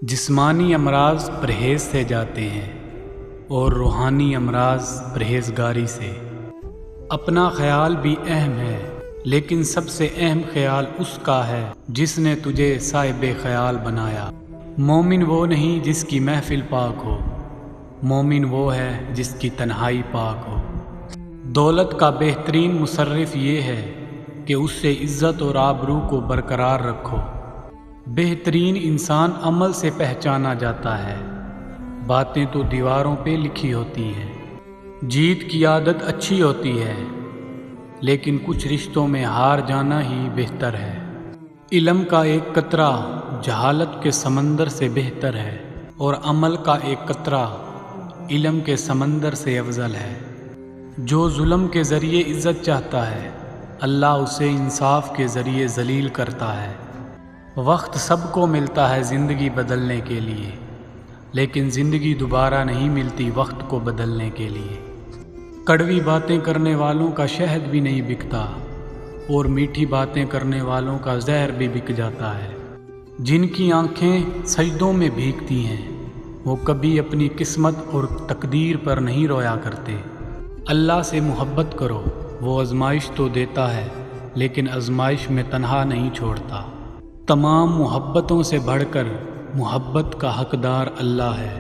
جسمانی امراض پرہیز سے جاتے ہیں اور روحانی امراض پرہیزگاری سے۔ اپنا خیال بھی اہم ہے، لیکن سب سے اہم خیال اس کا ہے جس نے تجھے صاحب خیال بنایا۔ مومن وہ نہیں جس کی محفل پاک ہو، مومن وہ ہے جس کی تنہائی پاک ہو۔ دولت کا بہترین مصرف یہ ہے کہ اس سے عزت اور آبرو کو برقرار رکھو۔ بہترین انسان عمل سے پہچانا جاتا ہے، باتیں تو دیواروں پہ لکھی ہوتی ہیں۔ جیت کی عادت اچھی ہوتی ہے، لیکن کچھ رشتوں میں ہار جانا ہی بہتر ہے۔ علم کا ایک قطرہ جہالت کے سمندر سے بہتر ہے، اور عمل کا ایک قطرہ علم کے سمندر سے افضل ہے۔ جو ظلم کے ذریعے عزت چاہتا ہے، اللہ اسے انصاف کے ذریعے ذلیل کرتا ہے۔ وقت سب کو ملتا ہے زندگی بدلنے کے لیے، لیکن زندگی دوبارہ نہیں ملتی وقت کو بدلنے کے لیے۔ کڑوی باتیں کرنے والوں کا شہد بھی نہیں بکتا، اور میٹھی باتیں کرنے والوں کا زہر بھی بک جاتا ہے۔ جن کی آنکھیں سجدوں میں بھیگتی ہیں، وہ کبھی اپنی قسمت اور تقدیر پر نہیں رویا کرتے۔ اللہ سے محبت کرو، وہ آزمائش تو دیتا ہے، لیکن آزمائش میں تنہا نہیں چھوڑتا۔ تمام محبتوں سے بڑھ کر محبت کا حقدار اللہ ہے۔